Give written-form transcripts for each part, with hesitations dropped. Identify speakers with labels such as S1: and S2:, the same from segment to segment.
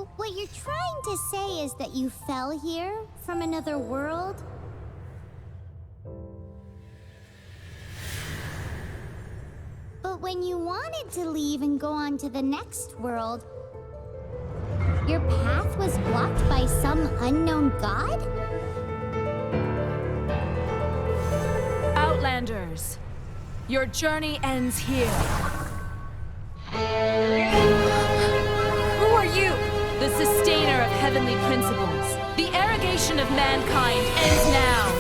S1: So, what you're trying to say is that you fell here from another world? But when you wanted to leave and go on to the next world, your path was blocked by some unknown god?
S2: Outlanders, your journey ends here. Who are you? The sustainer of heavenly principles. The arrogation of mankind ends now.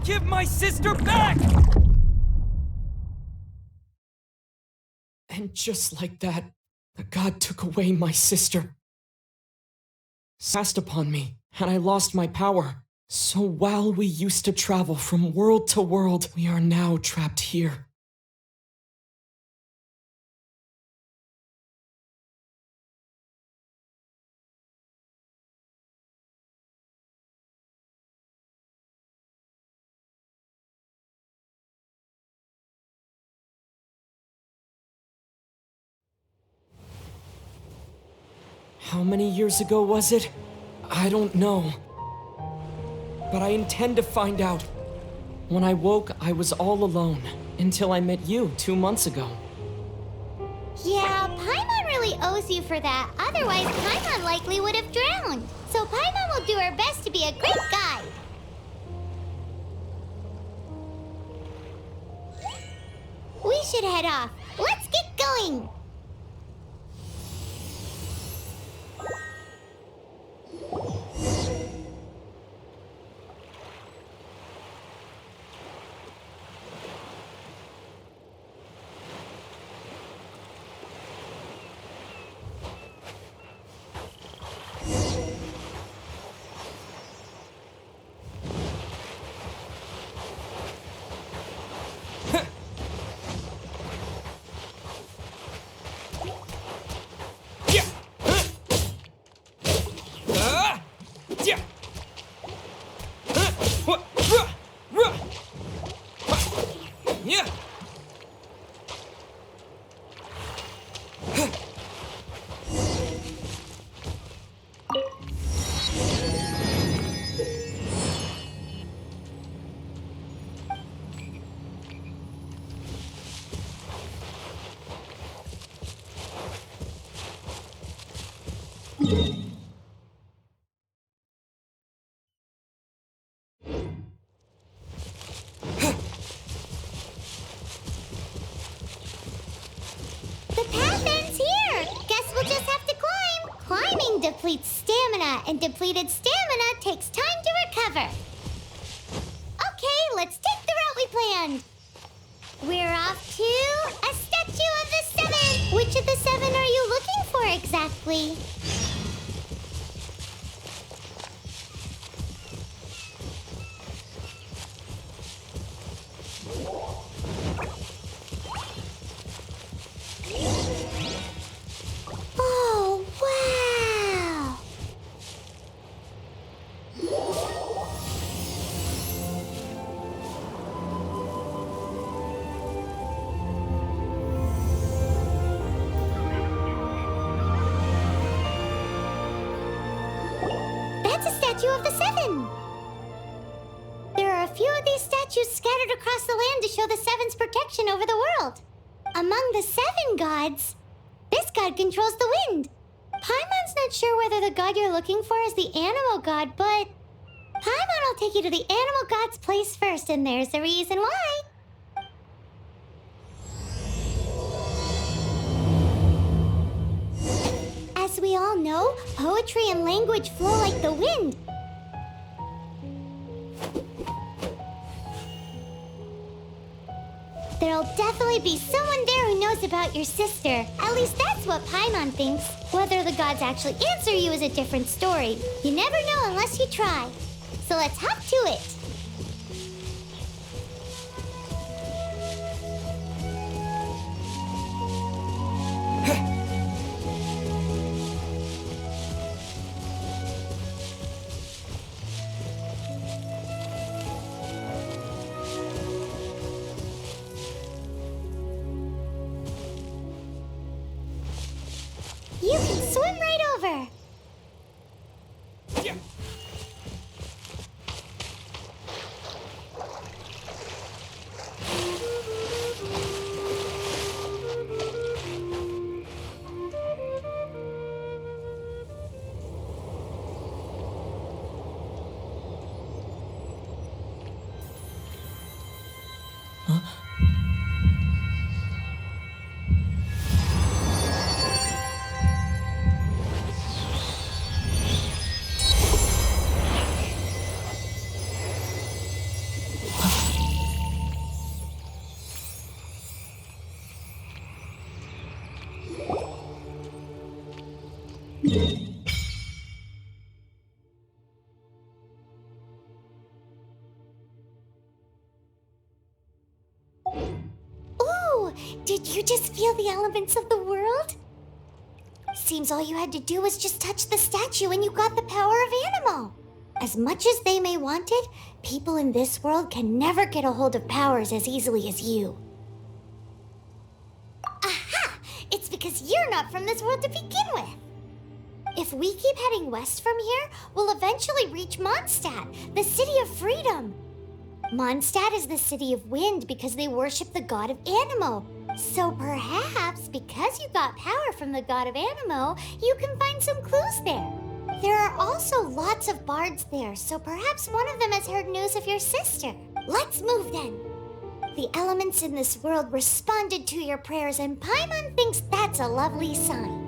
S3: Give my sister back! And just like that, the god took away my sister. Cast upon me, and I lost my power. So while we used to travel from world to world, we are now trapped here. How many years ago was it? I don't know. But I intend to find out. When I woke, I was all alone, until I met you 2 months ago.
S1: Yeah, Paimon really owes you for that. Otherwise, Paimon likely would have drowned. So Paimon will do her best to be a great guide. We should head off. Let's get going! Depletes stamina, and depleted stamina takes time to recover. Okay, let's take the route we planned. We're off to a statue of the 7. Which of the 7 are you looking for exactly? Oh, wow! of the Seven. There are a few of these statues scattered across the land to show the Seven's protection over the world. Among the 7 gods, this god controls the wind. Paimon's not sure whether the god you're looking for is the animal god, but Paimon will take you to the animal god's place first, and there's the reason why. As we all know, poetry and language flow like the wind. There'll definitely be someone there who knows about your sister. At least that's what Paimon thinks. Whether the gods actually answer you is a different story. You never know unless you try. So let's hop to it. You can swim right over.
S3: Yeah.
S1: Ooh, did you just feel the elements of the world? Seems all you had to do was just touch the statue and you got the power of animal. As much as they may want it, people in this world can never get a hold of powers as easily as you. Aha! It's because you're not from this world to begin with. If we keep heading west from here, we'll eventually reach Mondstadt, the city of freedom. Mondstadt is the city of wind because they worship the god of Animo. So perhaps, because you got power from the god of Animo, you can find some clues there. There are also lots of bards there, so perhaps one of them has heard news of your sister. Let's move then. The elements in this world responded to your prayers, and Paimon thinks that's a lovely sign.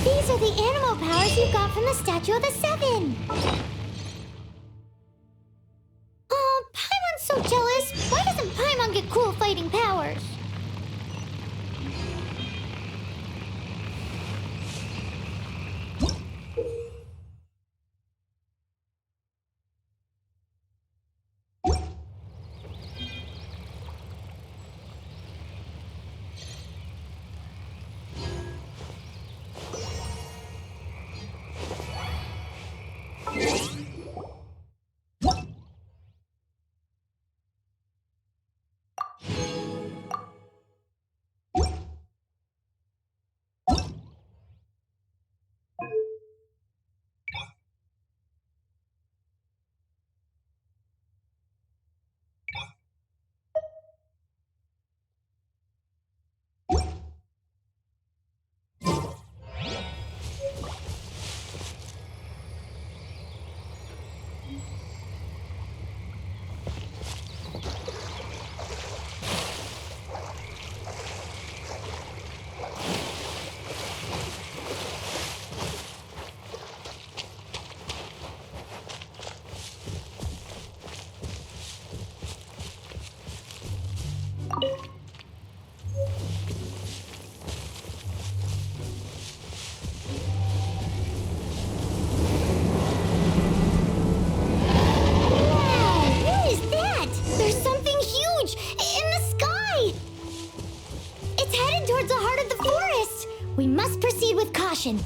S1: These are the animal powers you got from the Statue of the Seven. Oh, Paimon's so jealous. Why doesn't Paimon get cool fighting powers? We must proceed with caution.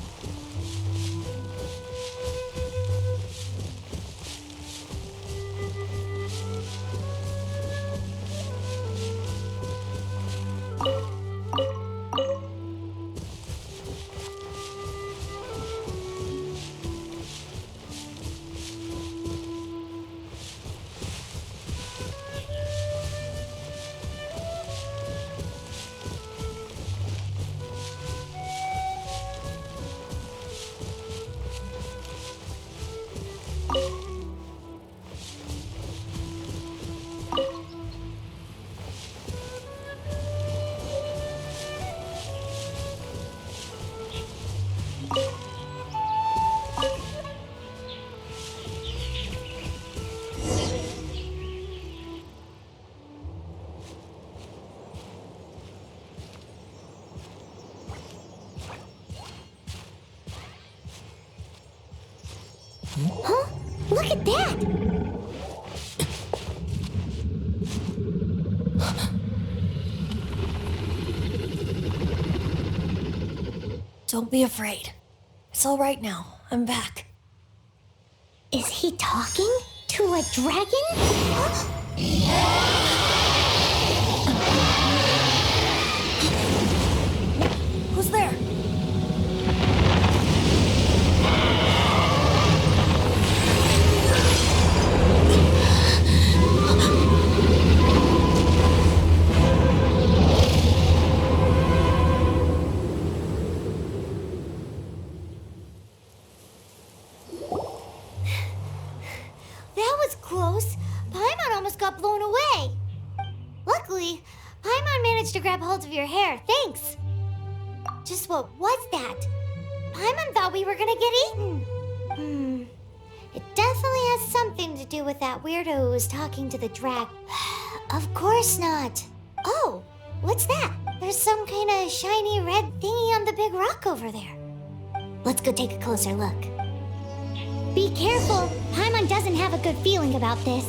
S1: Huh? Look at that!
S4: Don't be afraid. It's all right now. I'm back.
S1: Is he talking to a dragon?
S4: Who's there?
S1: That was close. Paimon almost got blown away. Luckily, Paimon managed to grab hold of your hair. Thanks. Just what was that? Paimon thought we were gonna get eaten. It definitely has something to do with that weirdo who was talking to the drag. Of course not. Oh, what's that? There's some kind of shiny red thingy on the big rock over there. Let's go take a closer look. Be careful. Paimon doesn't have a good feeling about this.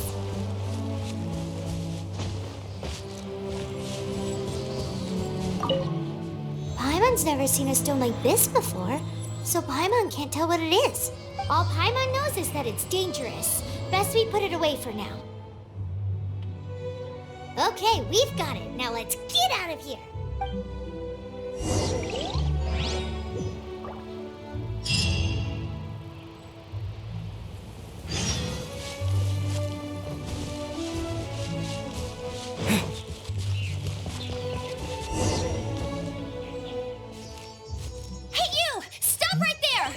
S1: Paimon's never seen a stone like this before, so Paimon can't tell what it is. All Paimon knows is that it's dangerous. Best we put it away for now. Okay, we've got it. Now let's get out of here.
S2: Hey, you! Stop right there!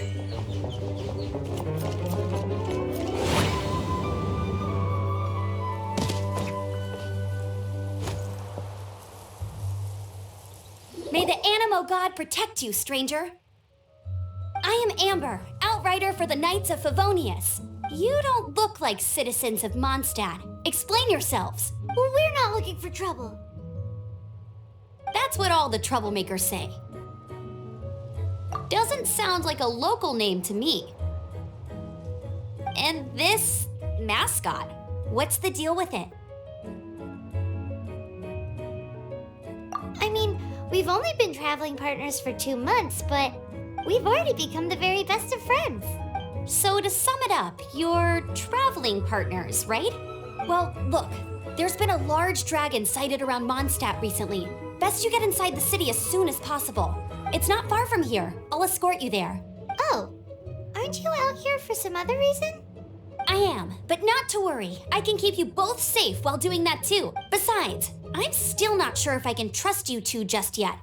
S5: May the Animo God protect you, stranger. I am Amber, outrider for the Knights of Favonius. You don't look like citizens of Mondstadt. Explain yourselves.
S1: Well, we're not looking for trouble.
S5: That's what all the troublemakers say. Doesn't sound like a local name to me. And this mascot, what's the deal with it?
S1: I mean, we've only been traveling partners for 2 months, but we've already become the very best of friends.
S5: So to sum it up, you're traveling partners, right? Well, look, there's been a large dragon sighted around Mondstadt recently. Best you get inside the city as soon as possible. It's not far from here. I'll escort you there.
S1: Oh, aren't you out here for some other reason?
S5: I am, but not to worry. I can keep you both safe while doing that too. Besides, I'm still not sure if I can trust you two just yet.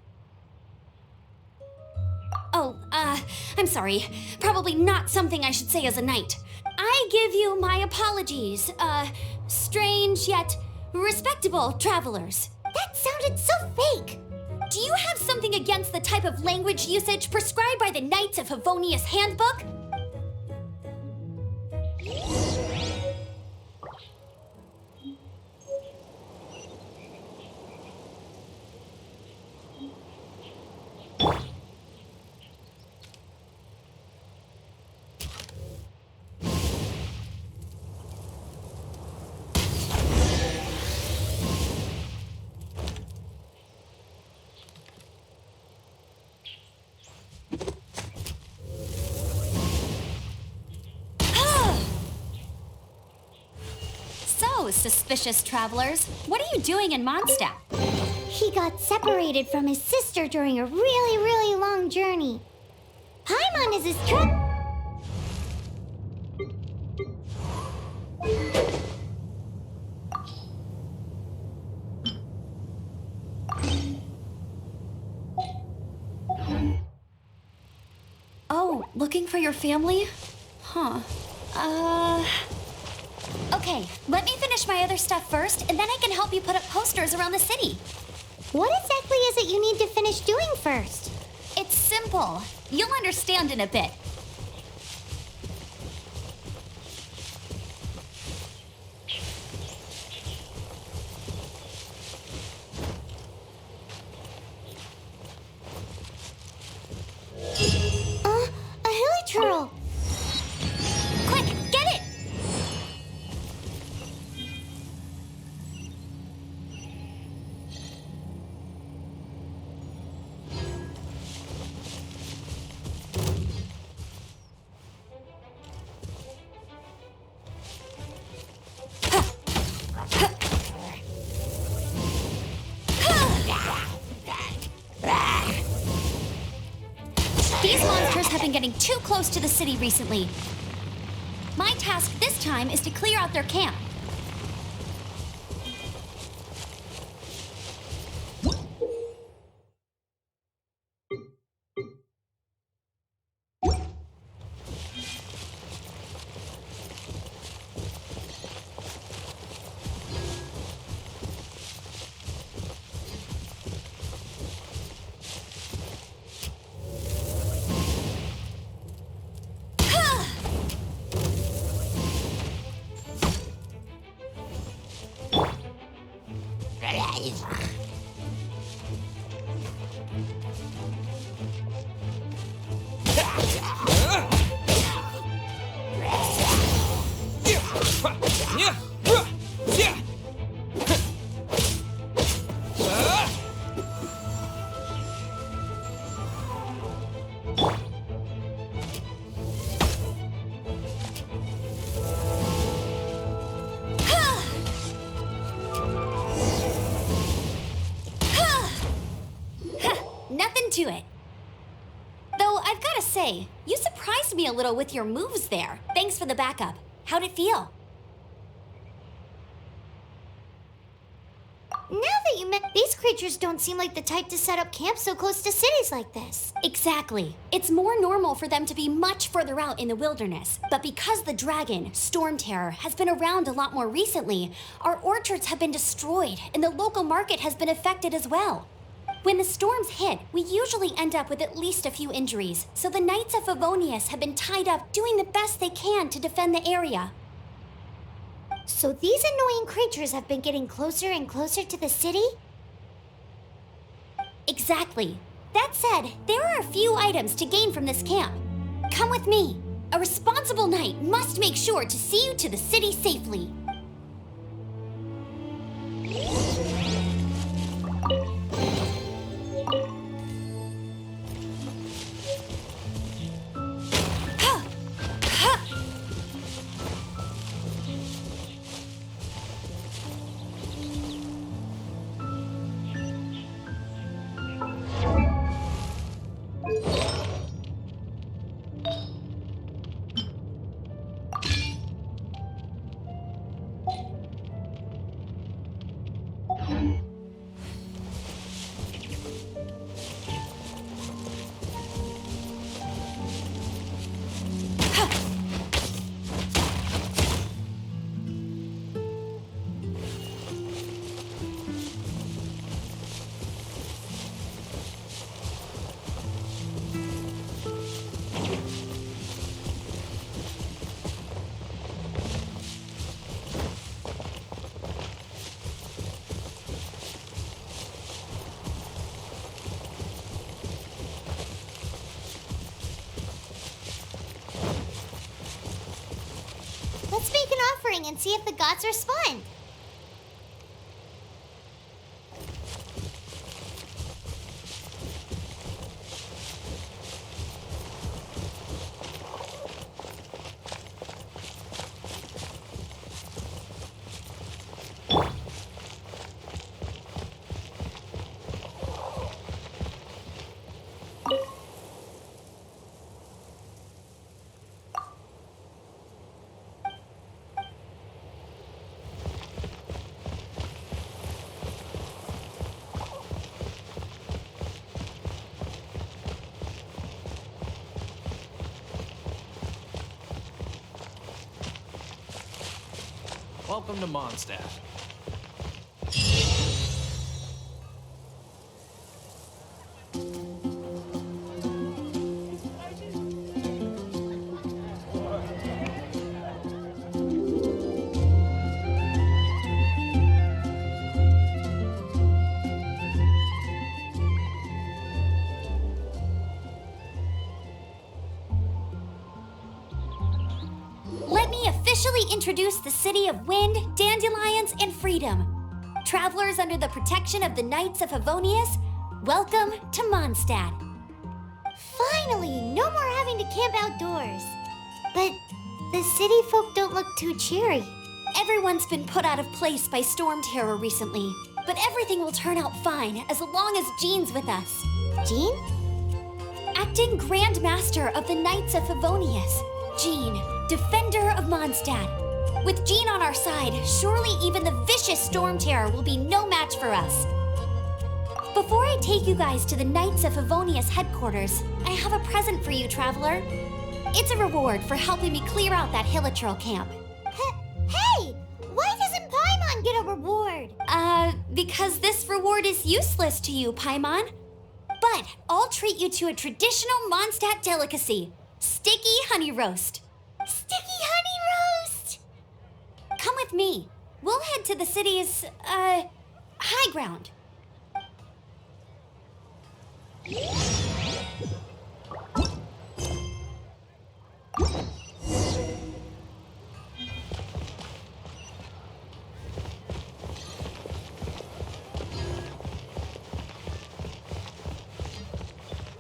S5: Oh, I'm sorry. Probably not something I should say as a knight. I give you my apologies, strange yet respectable travelers.
S1: That sounded so fake.
S5: Do you have something against the type of language usage prescribed by the Knights of Favonius Handbook? Hello, suspicious travelers. What are you doing in Mondstadt?
S1: He got separated from his sister during a really, really long journey. Paimon is his
S5: Oh, looking for your family? Huh. Okay, let me finish my other stuff first, and then I can help you put up posters around the city.
S1: What exactly is it you need to finish doing first?
S5: It's simple. You'll understand in a bit.
S1: A hilly turtle.
S5: Quick, get it! These monsters have been getting too close to the city recently. My task this time is to clear out their camp. Nothing to it. Though I've got to say, you surprised me a little with your moves there. Thanks for the backup. How'd it feel?
S1: Now that you met, these creatures don't seem like the type to set up camp so close to cities like this.
S5: Exactly. It's more normal for them to be much further out in the wilderness. But because the dragon, Storm Terror, has been around a lot more recently, our orchards have been destroyed and the local market has been affected as well. When the storms hit, we usually end up with at least a few injuries, so the Knights of Favonius have been tied up doing the best they can to defend the area.
S1: So these annoying creatures have been getting closer and closer to the city?
S5: Exactly. That said, there are a few items to gain from this camp. Come with me. A responsible knight must make sure to see you to the city safely.
S1: Let's make an offering and see if the gods respond.
S6: Welcome to Mondstadt.
S5: Let me officially introduce the city of wind, dandelions, and freedom. Travelers under the protection of the Knights of Favonius, welcome to Mondstadt.
S1: Finally, no more having to camp outdoors. But the city folk don't look too cheery.
S5: Everyone's been put out of place by storm terror recently, but everything will turn out fine as long as Jean's with us.
S1: Jean?
S5: Acting Grand Master of the Knights of Favonius, Jean, Defender of Mondstadt. With Jean on our side, surely even the vicious storm terror will be no match for us. Before I take you guys to the Knights of Favonius headquarters, I have a present for you, traveler. It's a reward for helping me clear out that Hilichurl camp.
S1: Hey! Why doesn't Paimon get a reward?
S5: Because this reward is useless to you, Paimon. But I'll treat you to a traditional Mondstadt delicacy, sticky honey roast.
S1: Sticky honey roast!
S5: Come with me. We'll head to the city's, high ground.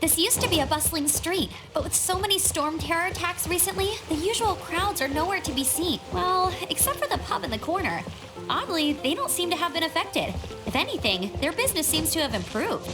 S5: This used to be a bustling street, but with so many storm terror attacks recently, the usual crowds are nowhere to be seen. Well, except for the pub in the corner. Oddly, they don't seem to have been affected. If anything, their business seems to have improved.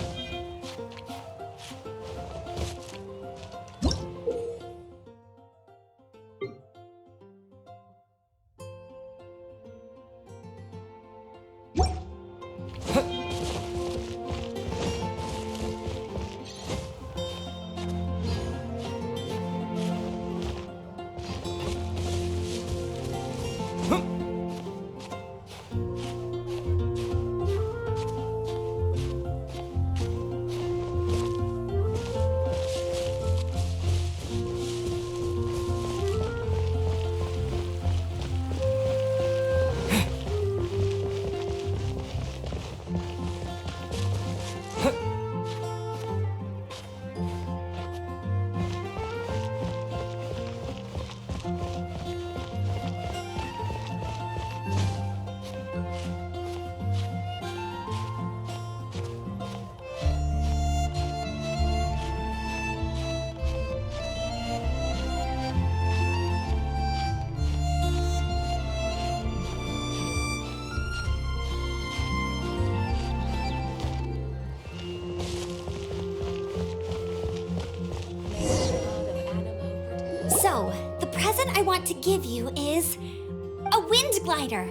S5: So, the present I want to give you is a wind glider.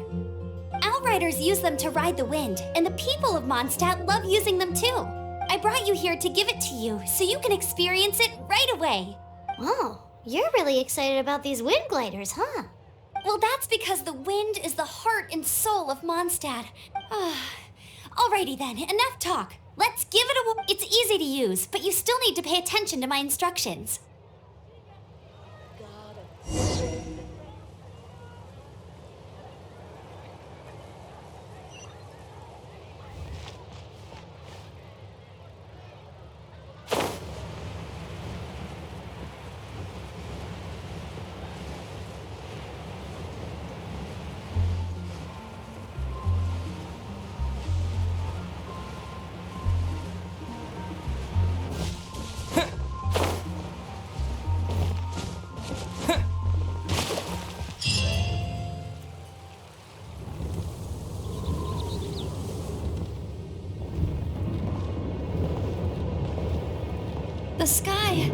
S5: Outriders use them to ride the wind, and the people of Mondstadt love using them too. I brought you here to give it to you so you can experience it right away.
S1: Oh, you're really excited about these wind gliders, huh?
S5: Well, that's because the wind is the heart and soul of Mondstadt. Alrighty then, enough talk. Let's give it a It's easy to use, but you still need to pay attention to my instructions. The sky.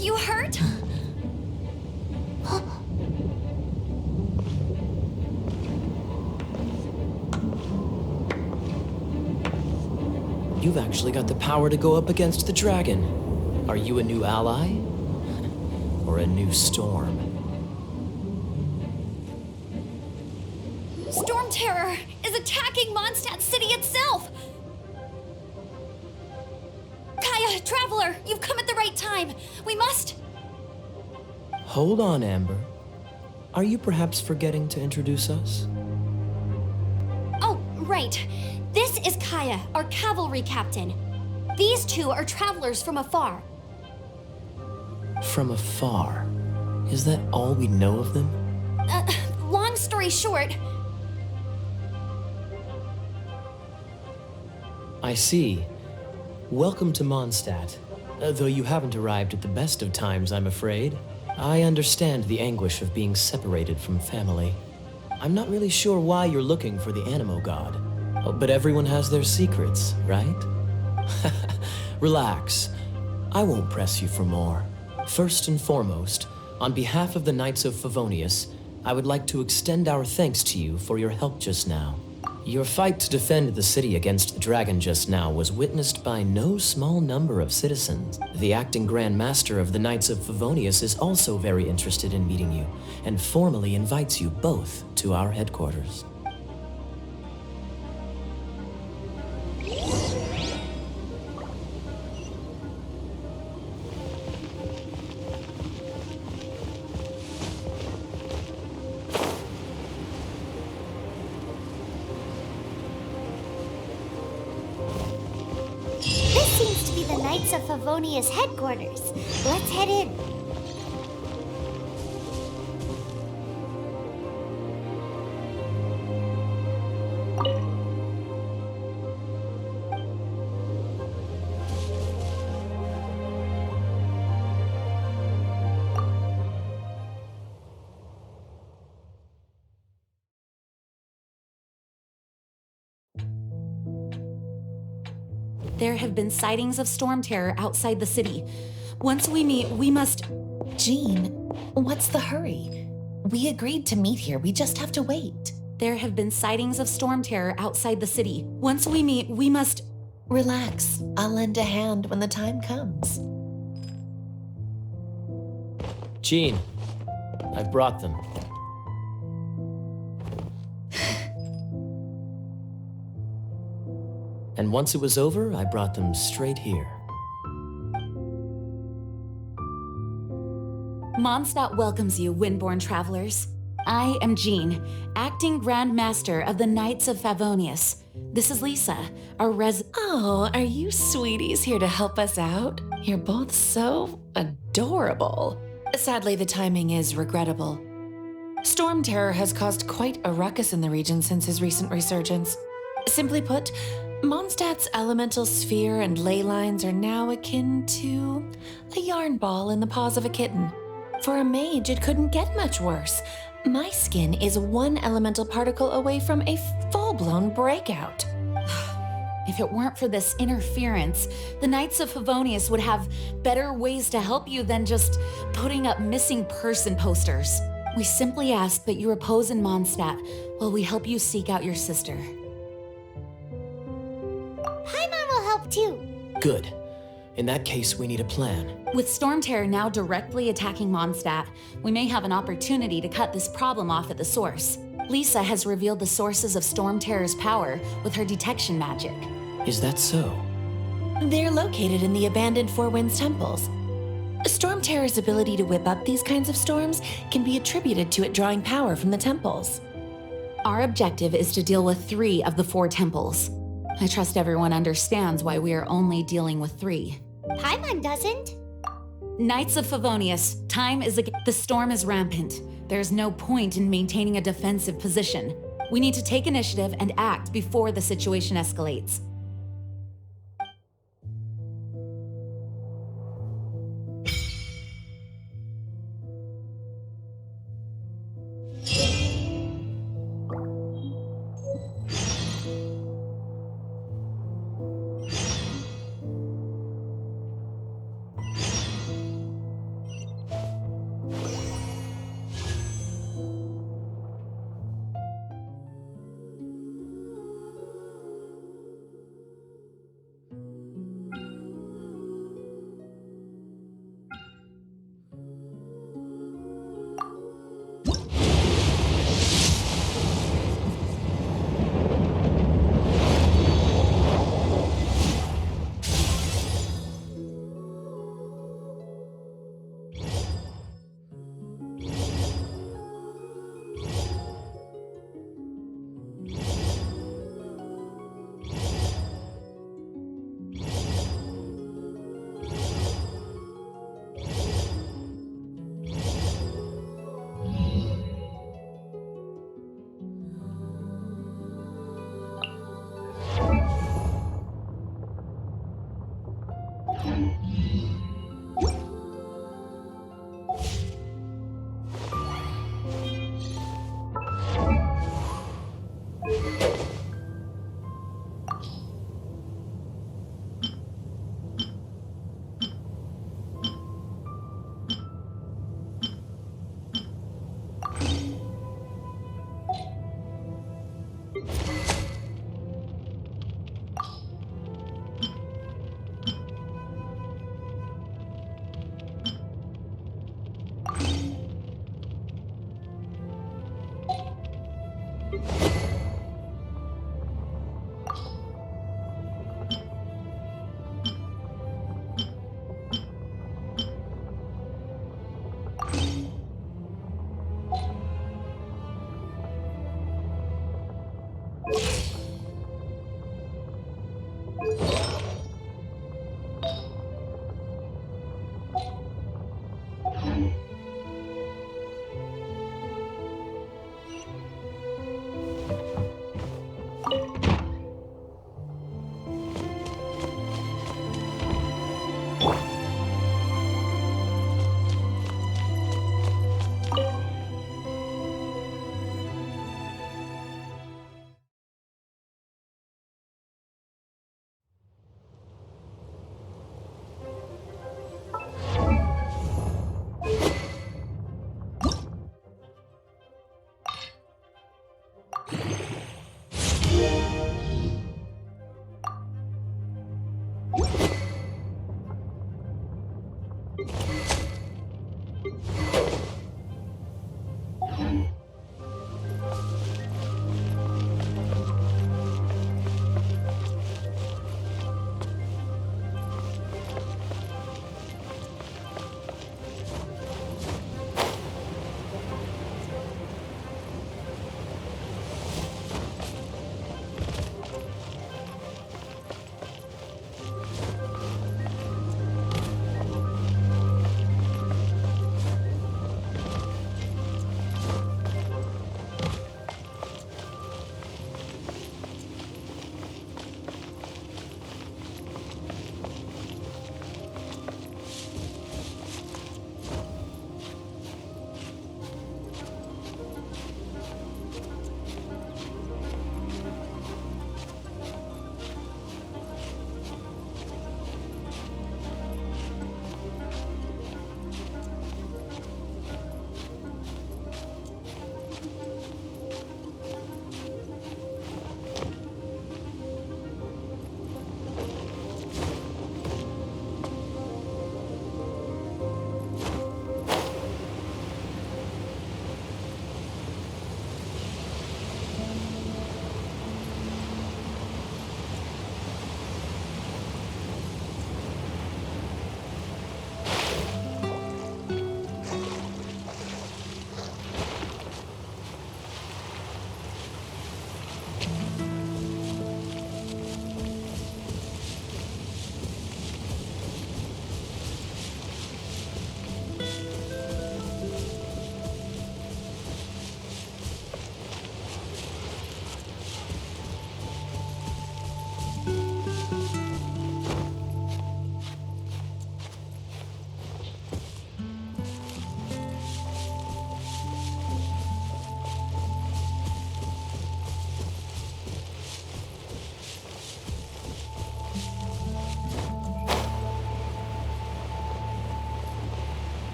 S5: You hurt?
S3: You've actually got the power to go up against the dragon. Are you a new ally? Or a new storm?
S5: Storm Terror is attacking Mondstadt City itself! Kaya, Traveler, you've come at the right time. We must...
S3: Hold on, Amber. Are you perhaps forgetting to introduce us?
S5: Oh, right. This is Kaya, our cavalry captain. These two are travelers from afar.
S3: From afar? Is that all we know of them?
S5: Long story short,
S3: I see. Welcome to Mondstadt. Though you haven't arrived at the best of times, I'm afraid. I understand the anguish of being separated from family. I'm not really sure why you're looking for the Animo God. But everyone has their secrets, right? Relax. I won't press you for more. First and foremost, on behalf of the Knights of Favonius, I would like to extend our thanks to you for your help just now. Your fight to defend the city against the dragon just now was witnessed by no small number of citizens. The acting Grand Master of the Knights of Favonius is also very interested in meeting you, and formally invites you both to our headquarters.
S1: This seems to be the Knights of Favonius headquarters. Let's head in.
S2: There have been sightings of storm terror outside the city. Once we meet, we must...
S6: Jean, what's the hurry? We agreed to meet here, we just have to wait.
S2: There have been sightings of storm terror outside the city. Once we meet, we must...
S6: Relax, I'll lend a hand when the time comes.
S3: Jean, I've brought them. And once it was over, I brought them straight here.
S2: Mondstadt welcomes you, Windborn travelers. I am Jean, acting Grand Master of the Knights of Favonius. This is Lisa, our
S6: Oh, are you sweeties here to help us out? You're both so adorable. Sadly, the timing is regrettable. Storm Terror has caused quite a ruckus in the region since his recent resurgence. Simply put, Mondstadt's elemental sphere and ley lines are now akin to a yarn ball in the paws of a kitten. For a mage, it couldn't get much worse. My skin is one elemental particle away from a full-blown breakout.
S2: If it weren't for this interference, the Knights of Favonius would have better ways to help you than just putting up missing person posters. We simply ask that you repose in Mondstadt while we help you seek out your sister.
S1: Paimon will help too.
S3: Good. In that case, we need a plan.
S2: With Storm Terror now directly attacking Mondstadt, we may have an opportunity to cut this problem off at the source. Lisa has revealed the sources of Storm Terror's power with her detection magic.
S3: Is that so?
S6: They're located in the abandoned Four Winds temples. Storm Terror's ability to whip up these kinds of storms can be attributed to it drawing power from the temples.
S2: Our objective is to deal with 3 of the 4 temples. I trust everyone understands why we are only dealing with 3.
S1: Paimon doesn't.
S2: Knights of Favonius, time is the storm is rampant. There's no point in maintaining a defensive position. We need to take initiative and act before the situation escalates.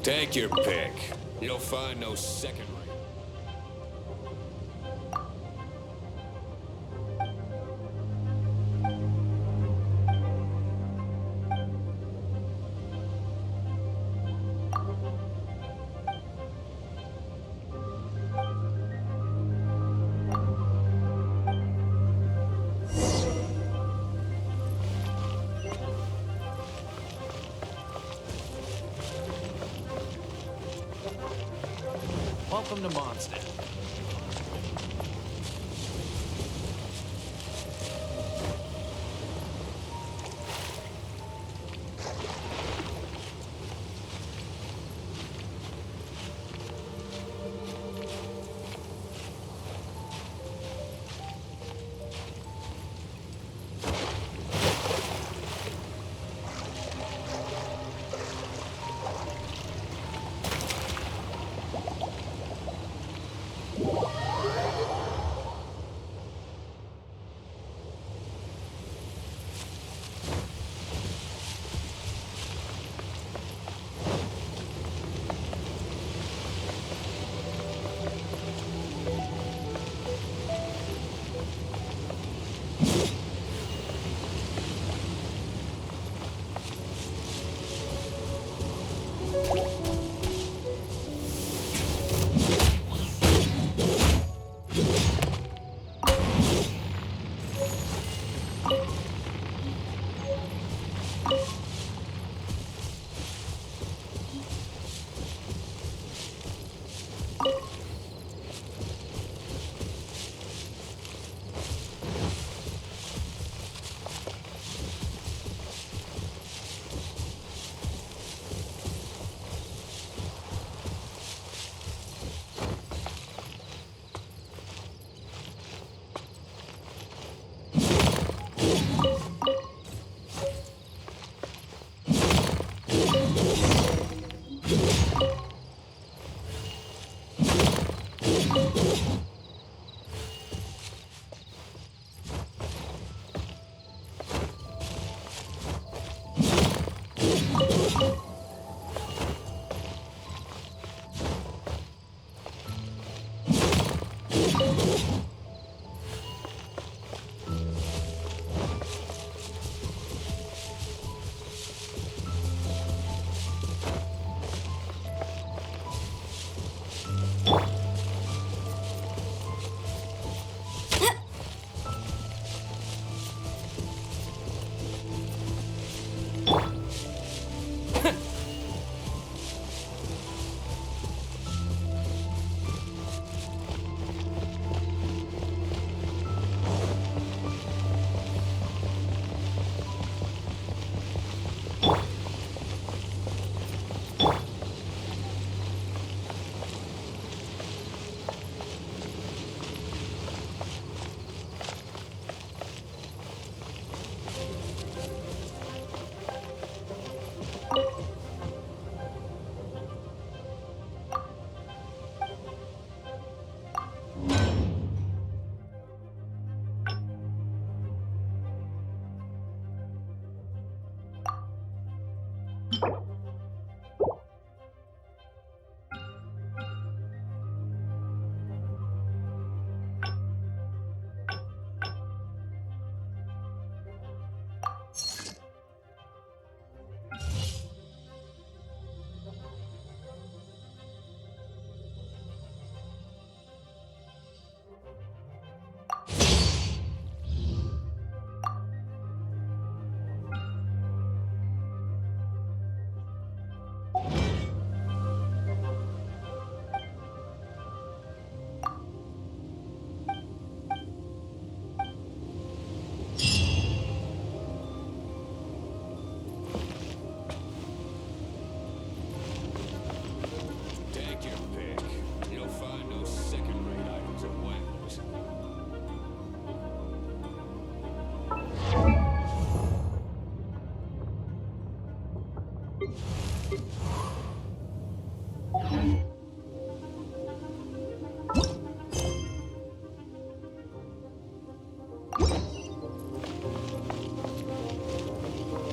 S7: Take your pick. You'll find no second rate.
S8: Welcome to Mondstadt.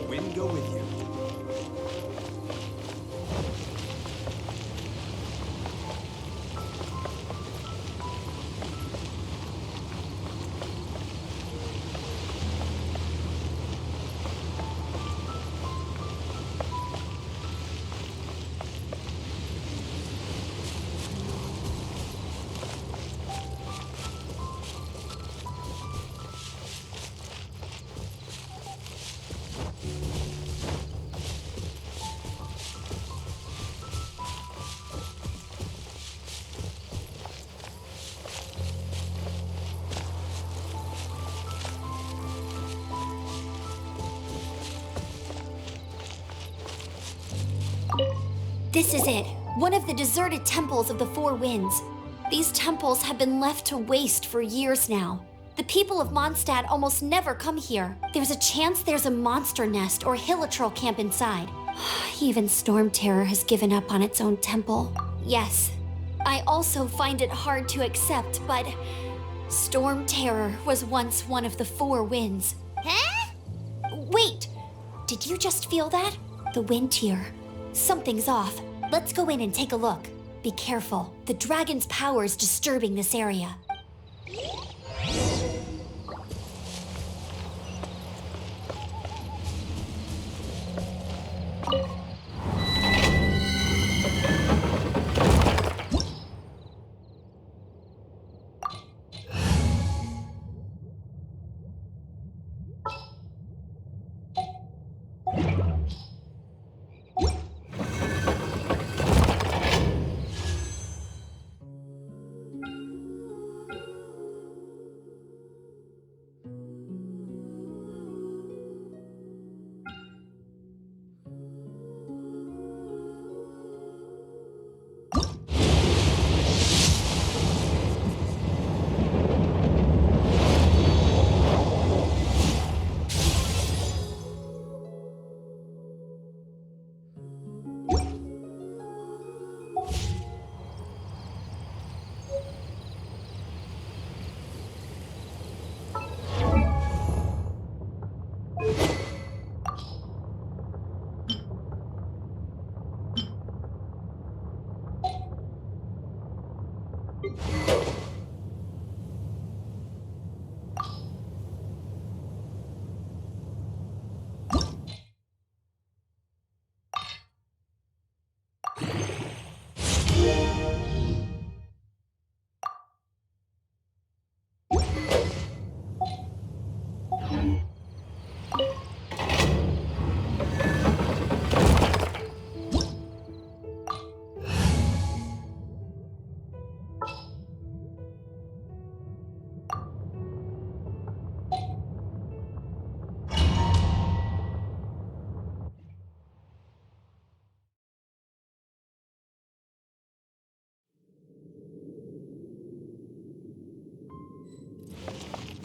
S7: Wind go with you.
S5: This is it. One of the deserted temples of the Four Winds. These temples have been left to waste for years now. The people of Mondstadt almost never come here. There's a chance there's a monster nest or hilitrol camp inside. Even Storm Terror has given up on its own temple. Yes, I also find it hard to accept, but Storm Terror was once one of the Four Winds.
S1: Huh?
S5: Wait! Did you just feel that? The wind here. Something's off. Let's go in and take a look. Be careful. The dragon's power is disturbing this area.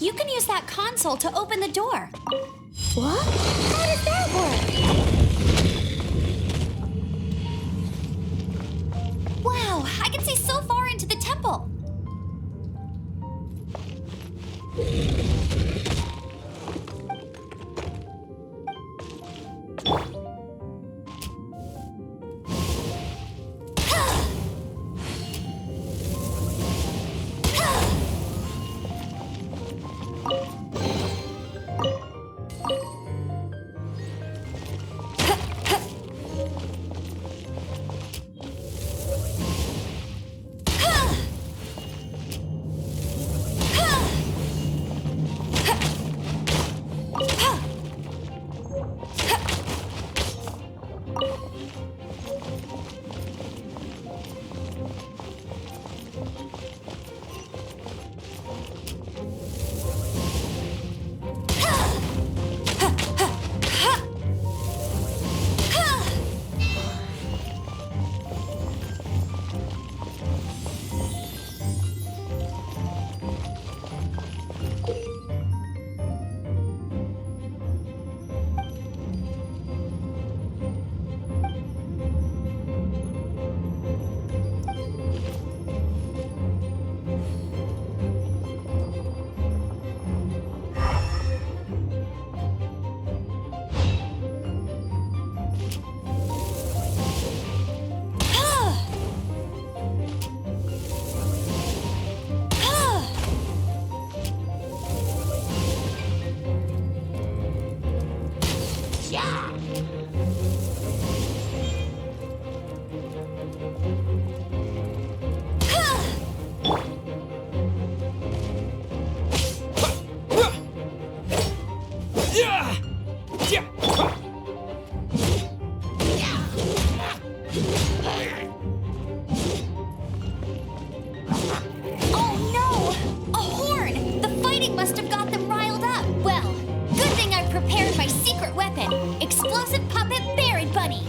S5: You can use that console to open the door.
S1: What? How does that work?
S5: Wow, I can see so far into the temple. Oh no! A horn! The fighting must have got them riled up. Well, good thing I prepared my secret weapon, explosive puppet Barrett Bunny.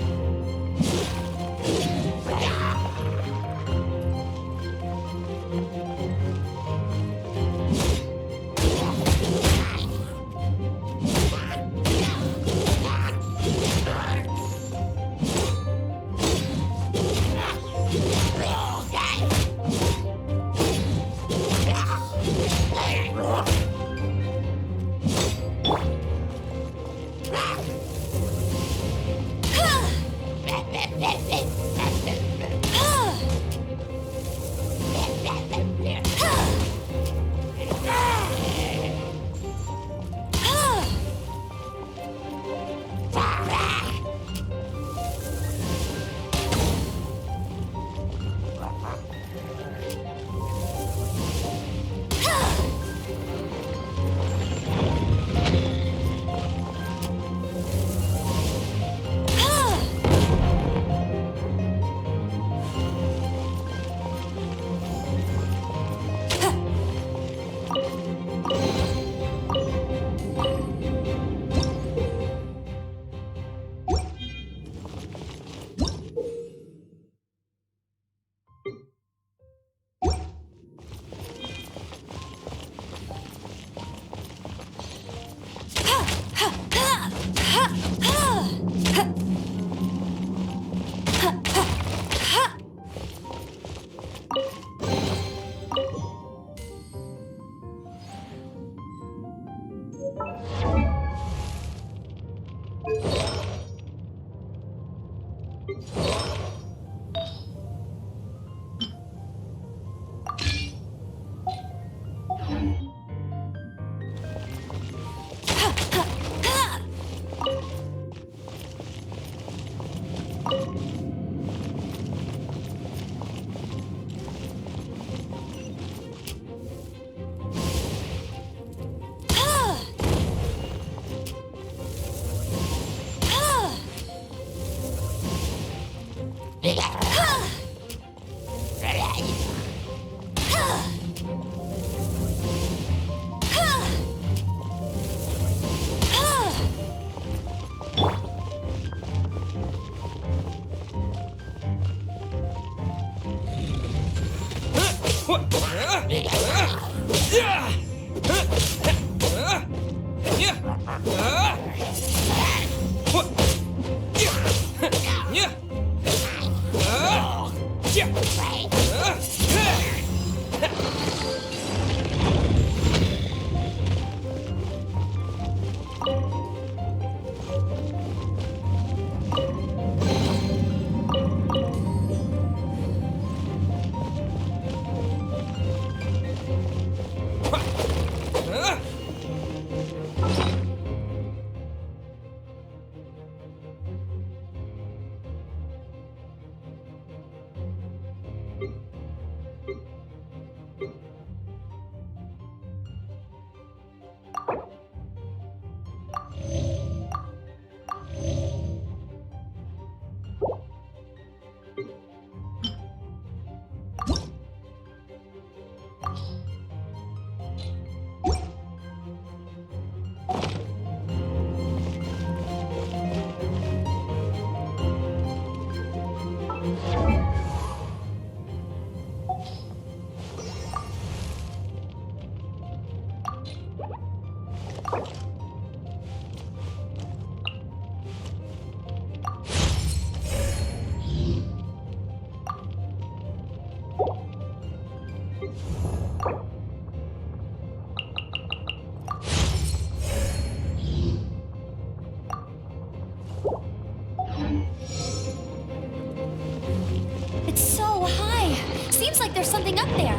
S5: It's so high. Seems like there's something up there.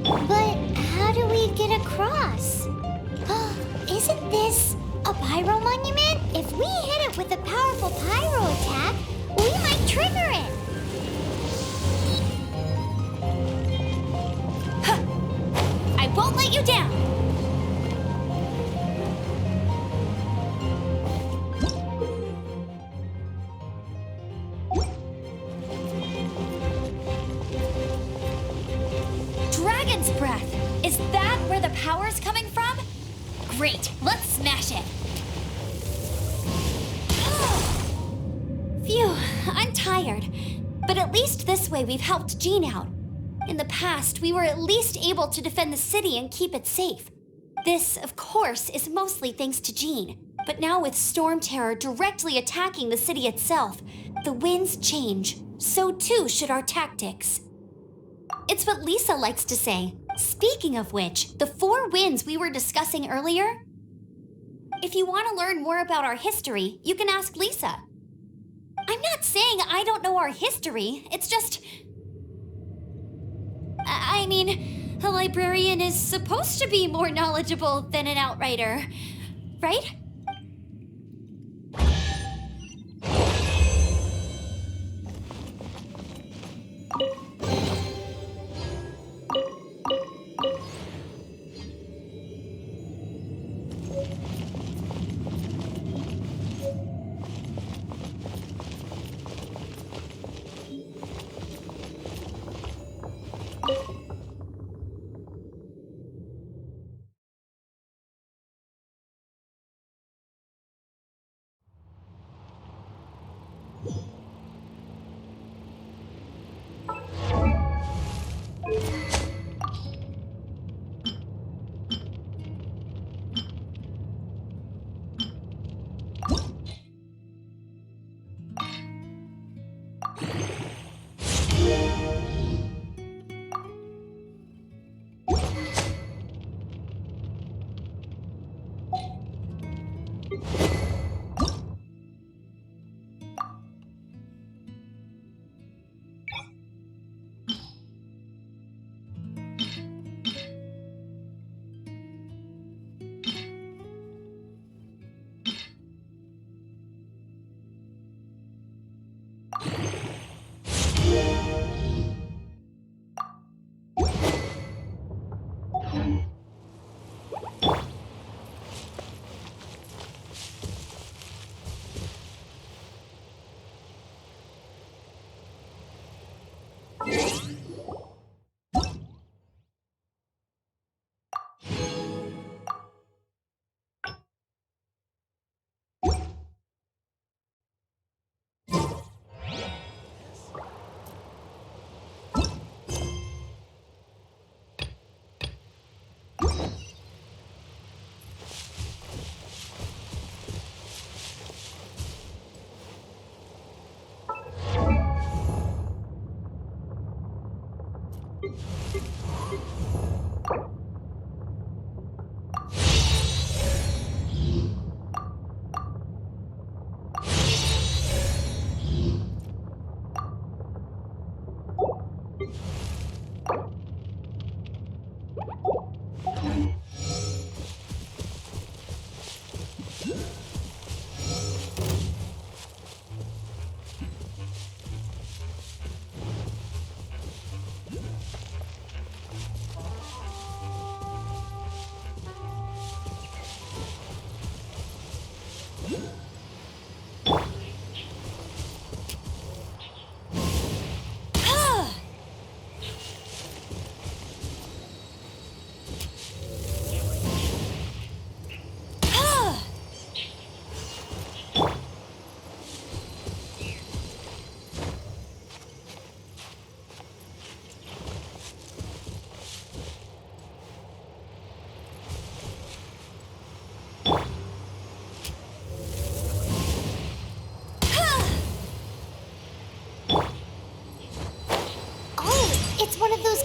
S1: But how do we get across? Isn't this a pyro monument? If we hit it with a powerful pyro attack, we might trigger it.
S5: I won't let you down. Great, let's smash it. Phew, I'm tired. But at least this way we've helped Jean out. In the past, we were at least able to defend the city and keep it safe. This, of course, is mostly thanks to Jean. But now with Storm Terror directly attacking the city itself, the winds change. So too should our tactics. It's what Lisa likes to say. Speaking of which, the 4 winds we were discussing earlier. If you want to learn more about our history, you can ask Lisa. I'm not saying I don't know our history, it's just... I mean, a librarian is supposed to be more knowledgeable than an outrider, right?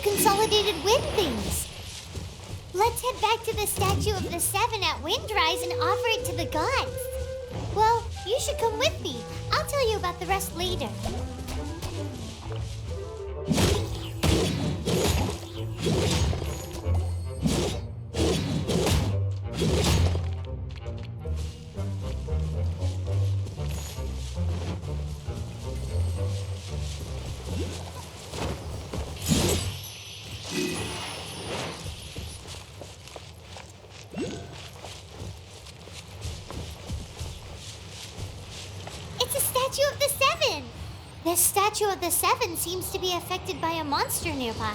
S1: Consolidated wind things. Let's head back to the statue of the 7 at Windrise and offer it to the gods. Well, you should come with me. I'll tell you about the rest later. This statue of the 7 seems to be affected by a monster nearby.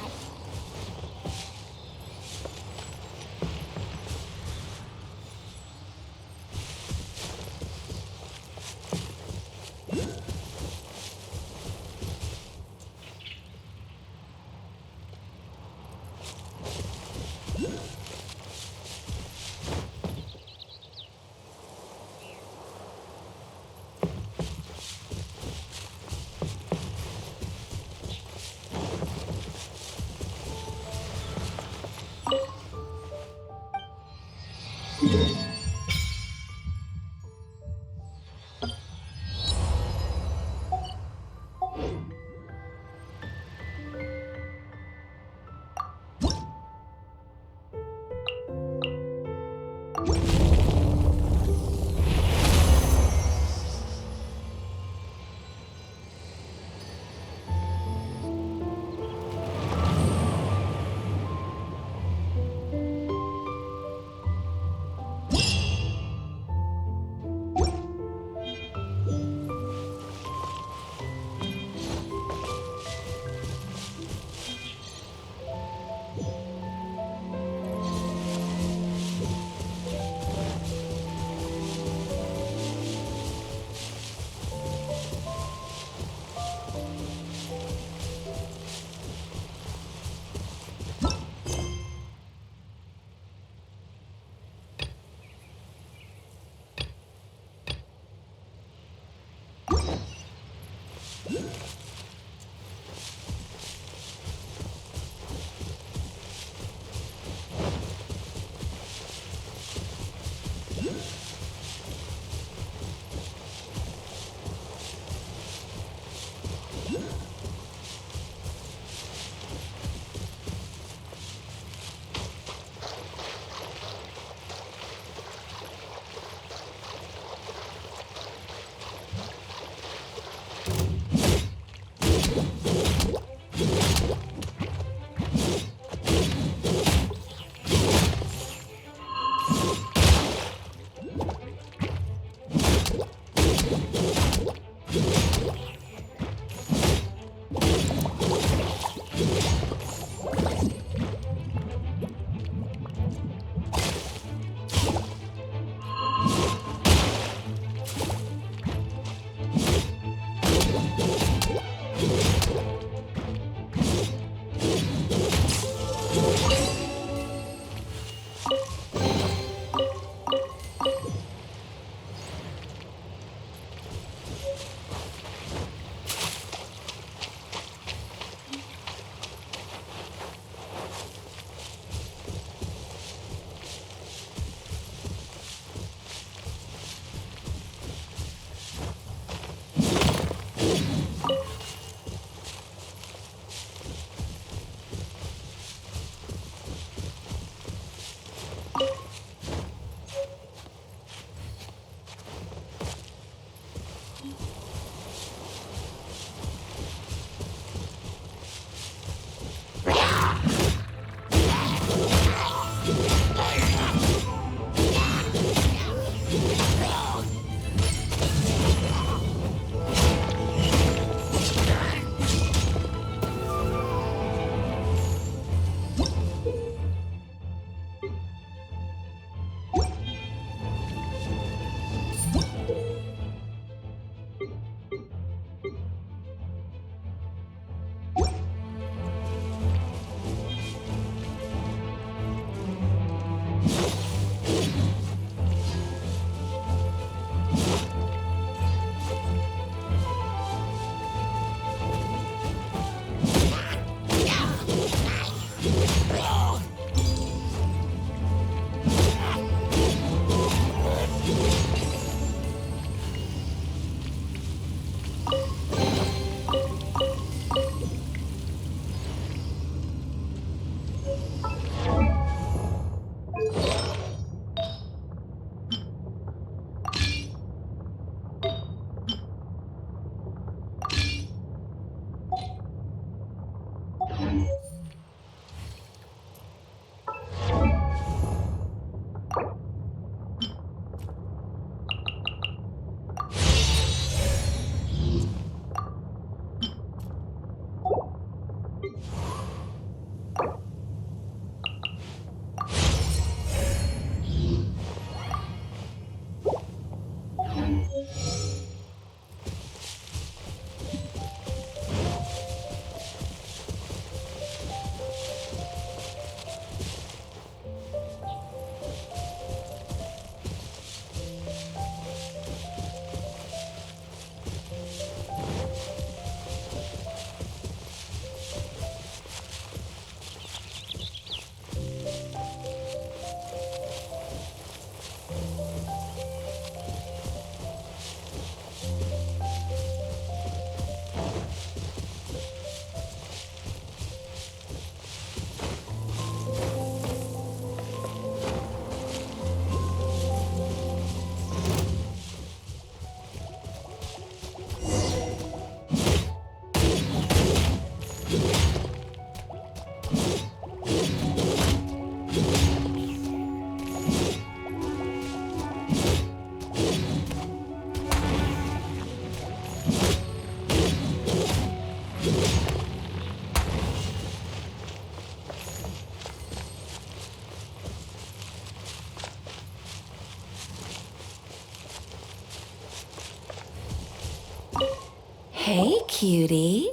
S6: Hey, cutie.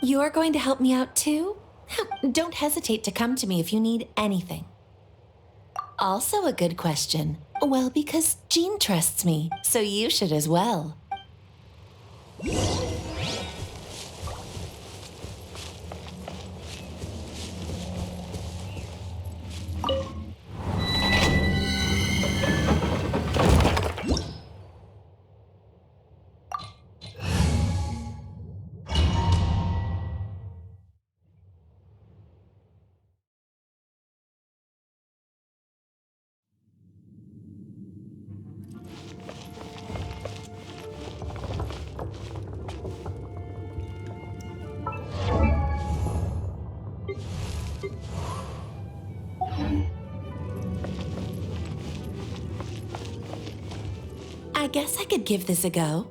S6: You're going to help me out too? Don't hesitate to come to me if you need anything. Also a good question. Well, because Jean trusts me, so you should as well. I guess I could give this a go.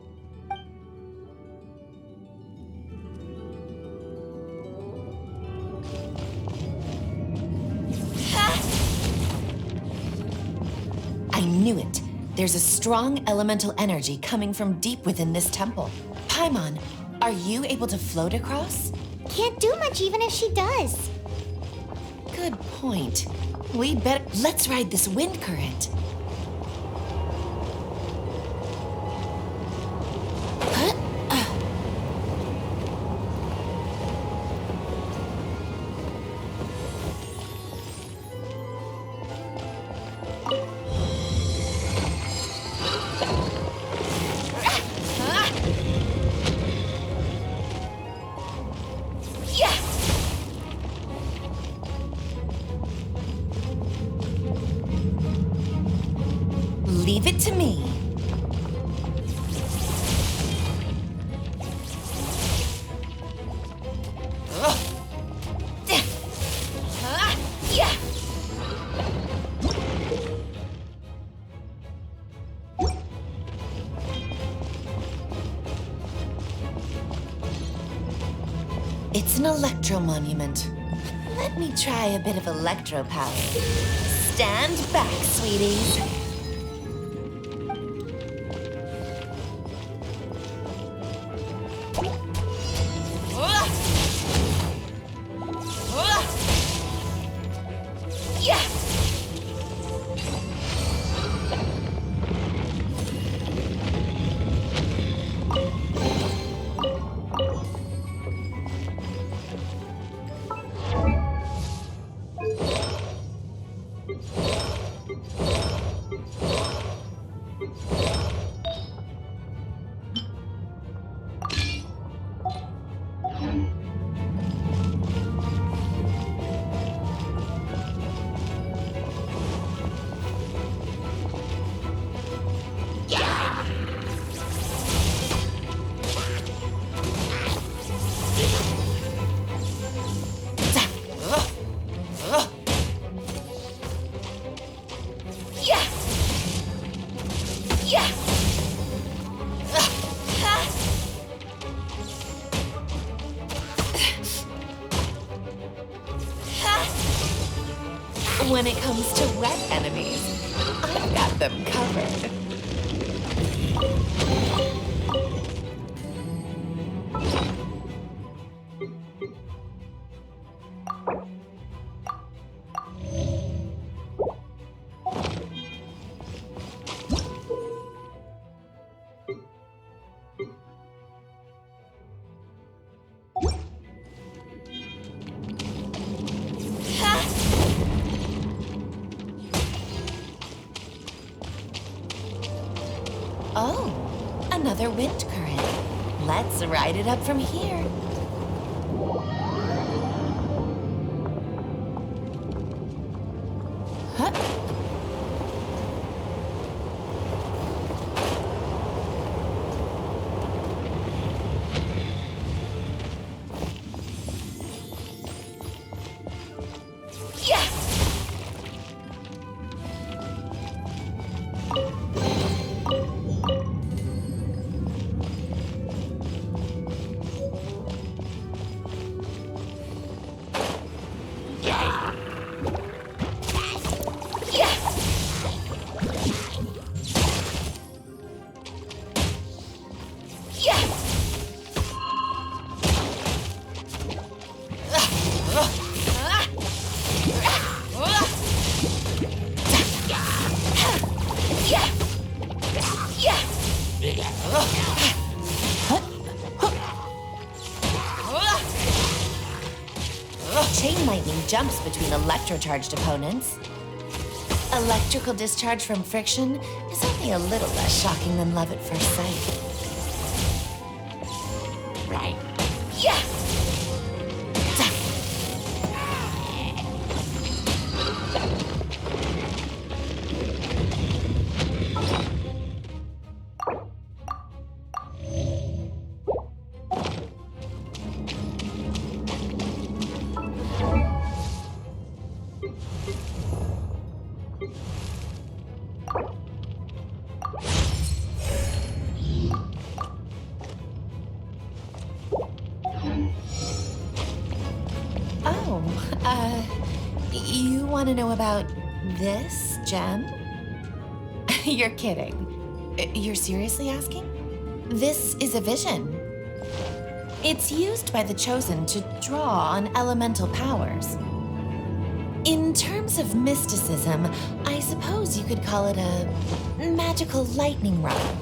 S6: I knew it. There's a strong elemental energy coming from deep within this temple. Paimon, are you able to float across?
S1: Can't do much even if she does.
S6: Good point. Let's ride this wind current. Leave it to me. It's an electro monument. Let me try a bit of electro power. Stand back, sweeties. When it comes to wet enemies, I've got them covered. Oh, another wind current. Let's ride it up from here. Huh? Chain lightning jumps between electrocharged opponents. Electrical discharge from friction is only a little less shocking than love at first sight. Right. Yeah! You want to know about this gem? You're kidding. You're seriously asking? This is a vision. It's used by the Chosen to draw on elemental powers. In terms of mysticism, I suppose you could call it a magical lightning rod.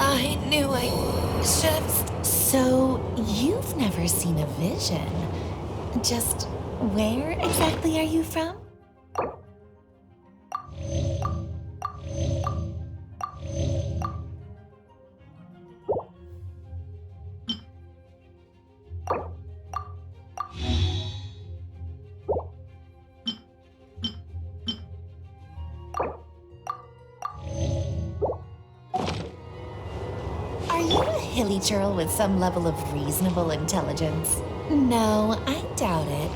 S6: I knew I should have... So, you've never seen a vision. Just where exactly are you from? Are you a hilly churl with some level of reasonable intelligence? No, I doubt it.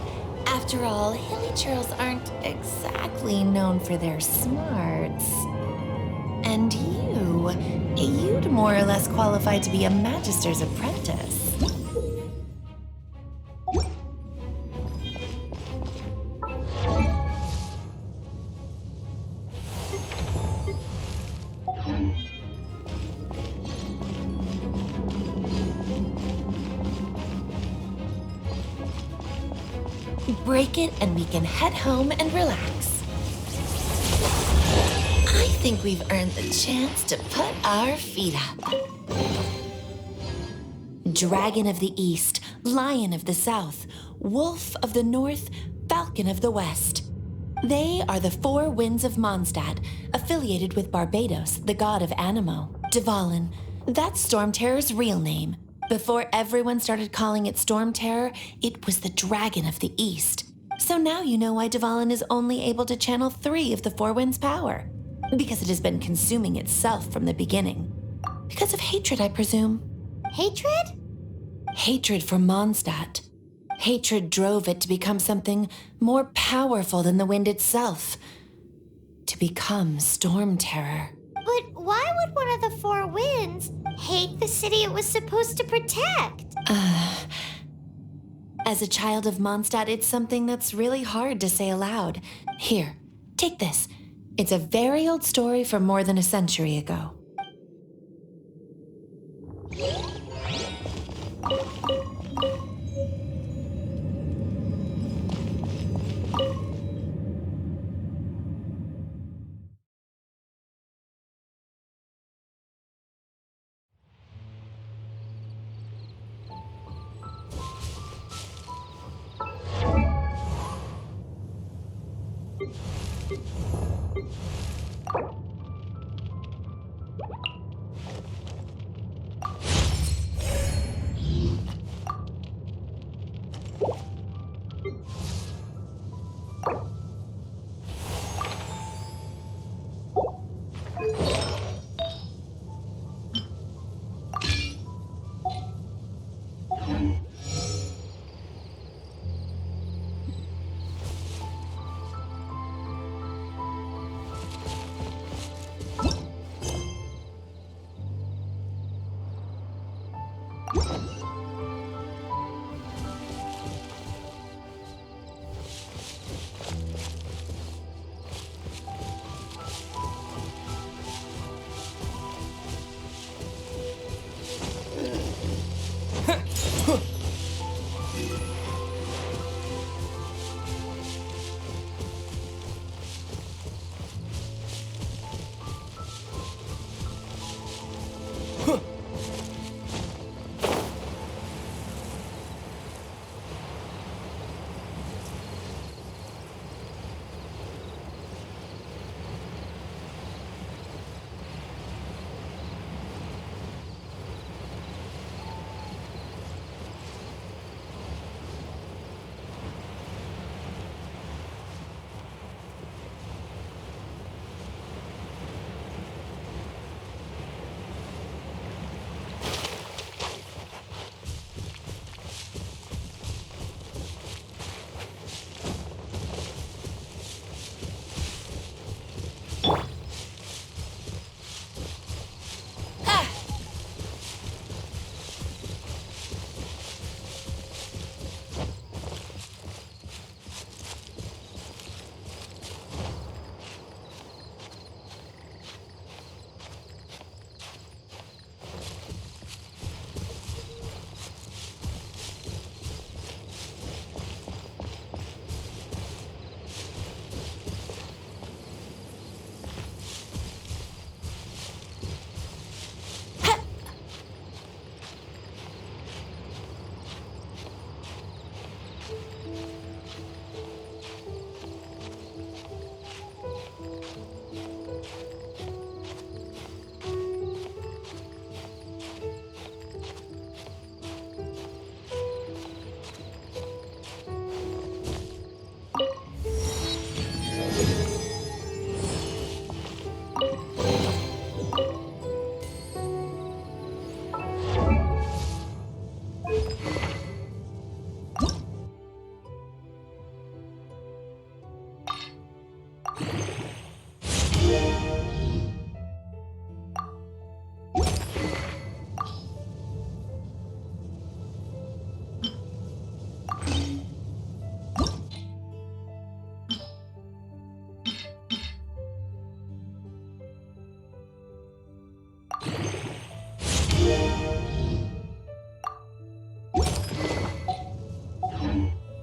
S6: After all, hilly churls aren't exactly known for their smarts. And you'd more or less qualify to be a magister's apprentice. Break it and we can head home and relax. I think we've earned the chance to put our feet up. Dragon of the East, Lion of the South, Wolf of the North, Falcon of the West. They are the four winds of Mondstadt, affiliated with Barbados, the god of Animo. Dvalin, that's Storm Terror's real name. Before everyone started calling it Storm Terror, it was the Dragon of the East. So now you know why Dvalin is only able to channel 3 of the Four Winds' power. Because it has been consuming itself from the beginning. Because of hatred, I presume.
S1: Hatred?
S6: Hatred for Mondstadt. Hatred drove it to become something more powerful than the wind itself. To become Storm Terror.
S1: But why would one of the Four Winds hate the city it was supposed to protect?
S6: As a child of Mondstadt, it's something that's really hard to say aloud. Here, take this. It's a very old story from more than a century ago.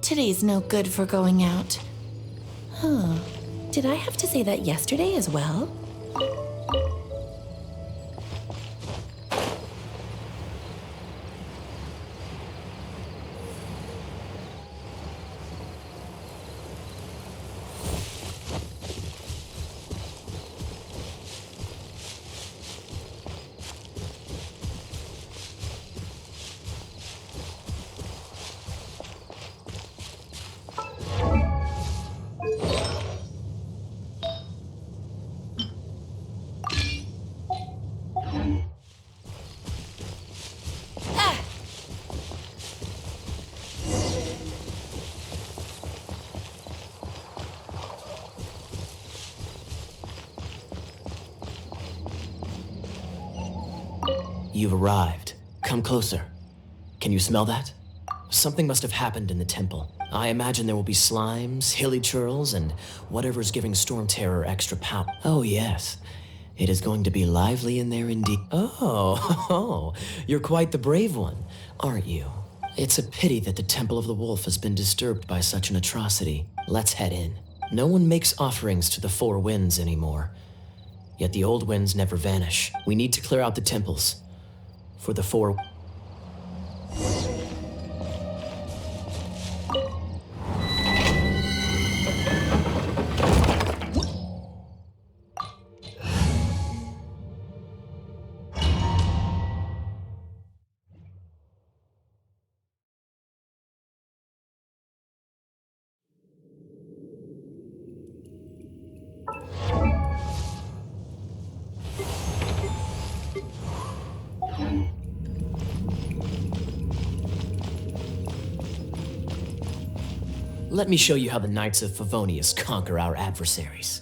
S6: Today's no good for going out. Huh. Did I have to say that yesterday as well?
S9: You've arrived. Come closer. Can you smell that? Something must have happened in the temple. I imagine there will be slimes, hilly churls, and whatever's giving Storm Terror extra power. Oh yes, it is going to be lively in there indeed. Oh, you're quite the brave one, aren't you? It's a pity that the Temple of the Wolf has been disturbed by such an atrocity. Let's head in. No one makes offerings to the Four Winds anymore. Yet the old winds never vanish. We need to clear out the temples. For the Four... Let me show you how the Knights of Favonius conquer our adversaries.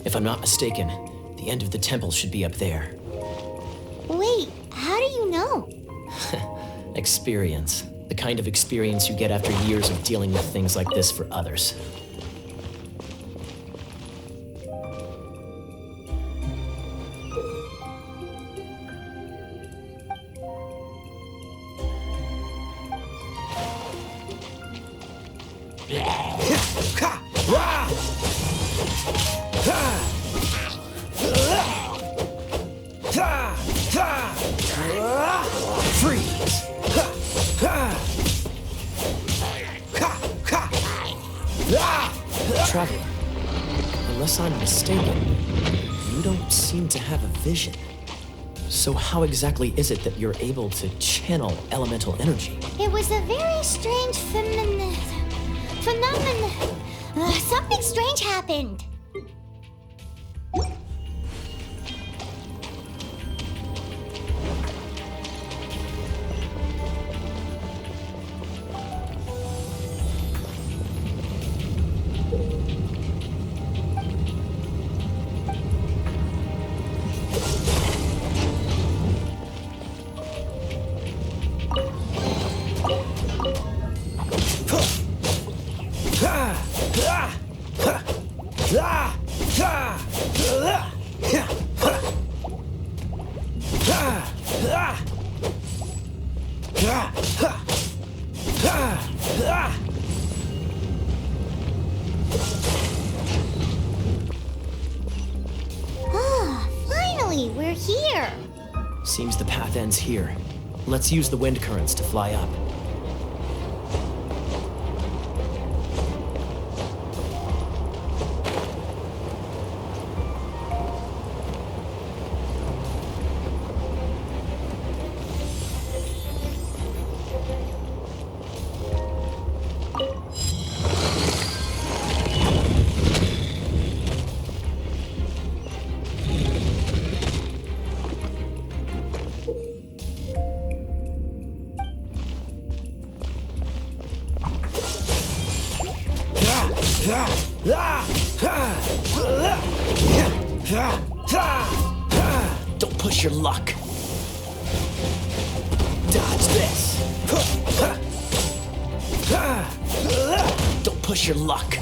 S9: If I'm not mistaken, the end of the temple should be up there.
S1: Wait, how do you know?
S9: Experience. The kind of experience you get after years of dealing with things like this for others. Freeze! Traveler, unless I'm mistaken, you don't seem to have a vision. So how exactly is it that you're able to channel elemental energy?
S1: It was a very strange phenomenon. Something strange happened. Finally, we're here.
S9: Seems the path ends here. Let's use the wind currents to fly up. Don't push your luck. Dodge this. Don't push your luck.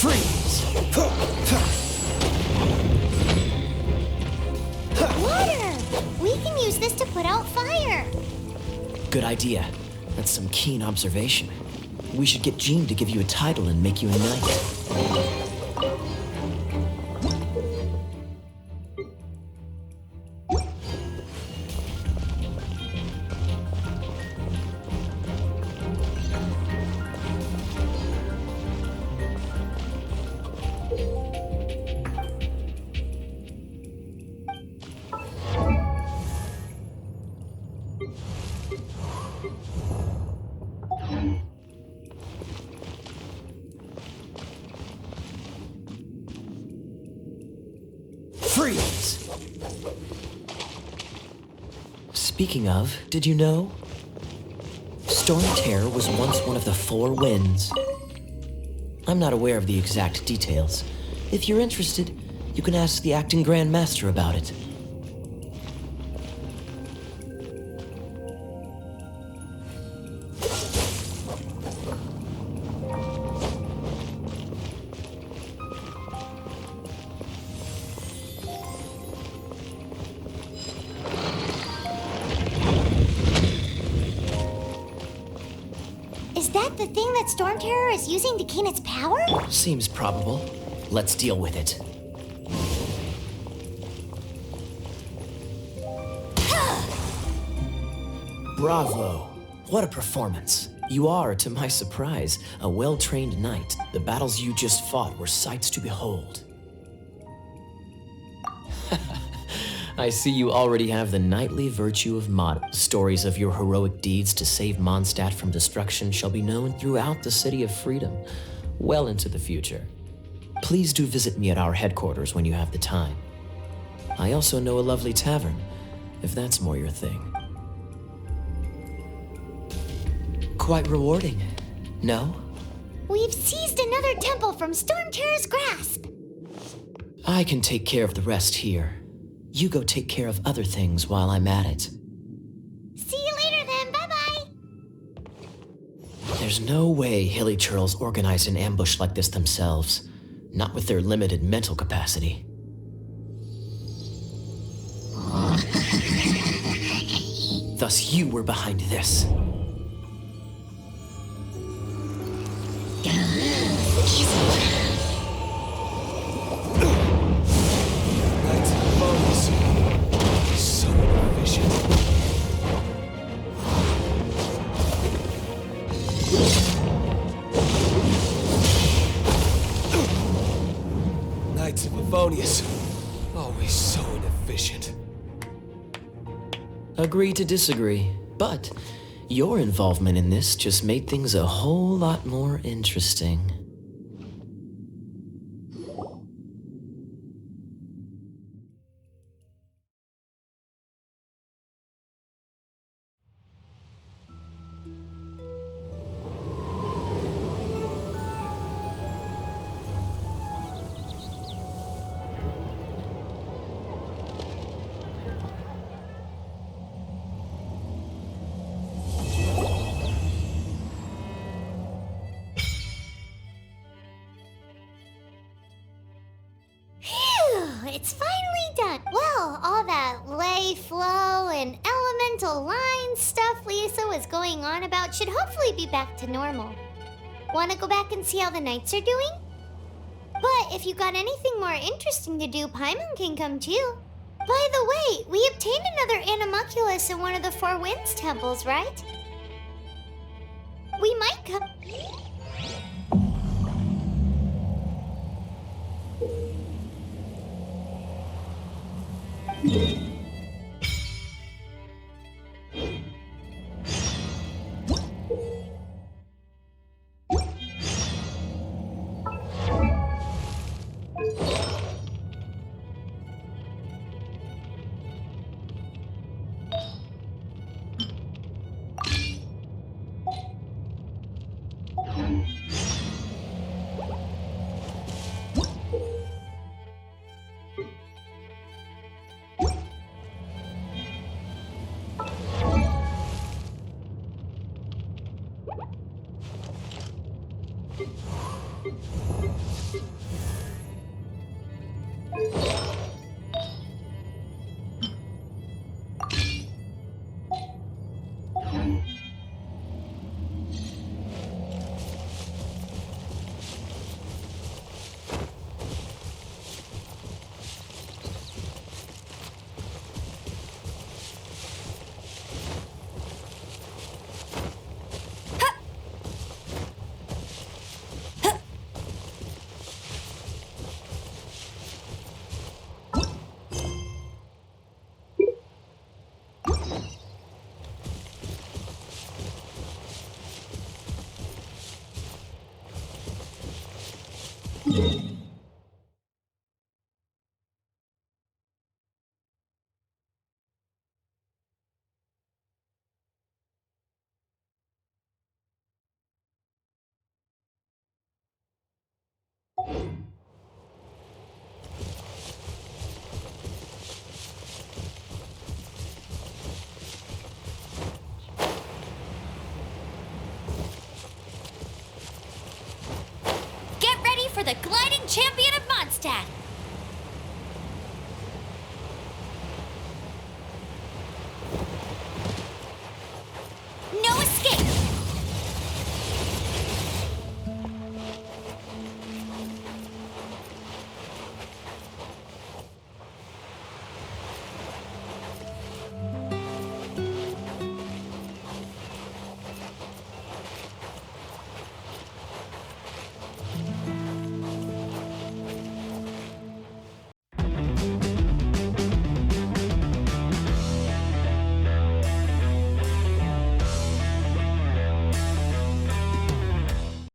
S9: Freeze.
S1: Water! We can use this to put out fire.
S9: Good idea. That's some keen observation. We should get Jean to give you a title and make you a knight. Freeze! Speaking of, did you know? Storm Terror was once one of the Four Winds. I'm not aware of the exact details. If you're interested, you can ask the acting Grand Master about it.
S1: Is that the thing that Storm Terror is using to gain its power?
S9: Seems probable. Let's deal with it. Bravo! What a performance. You are, to my surprise, a well-trained knight. The battles you just fought were sights to behold. I see you already have the knightly virtue of mod. Stories of your heroic deeds to save Mondstadt from destruction shall be known throughout the City of Freedom, well into the future. Please do visit me at our headquarters when you have the time. I also know a lovely tavern, if that's more your thing. Quite rewarding, no?
S1: We've seized another temple from Storm Terror's grasp.
S9: I can take care of the rest here. You go take care of other things while I'm at it.
S1: See you later then, bye-bye.
S9: There's no way Hilly Churls organized an ambush like this themselves, not with their limited mental capacity. Thus you were behind this.
S7: Knights of Favonius. Always so inefficient.
S9: Agree to disagree, but your involvement in this just made things a whole lot more interesting.
S1: It's finally done. Well, all that lay, flow, and elemental line stuff Lisa was going on about should hopefully be back to normal. Want to go back and see how the knights are doing? But if you got anything more interesting to do, Paimon can come too. By the way, we obtained another Animalculus in one of the Four Winds temples, right? We might come...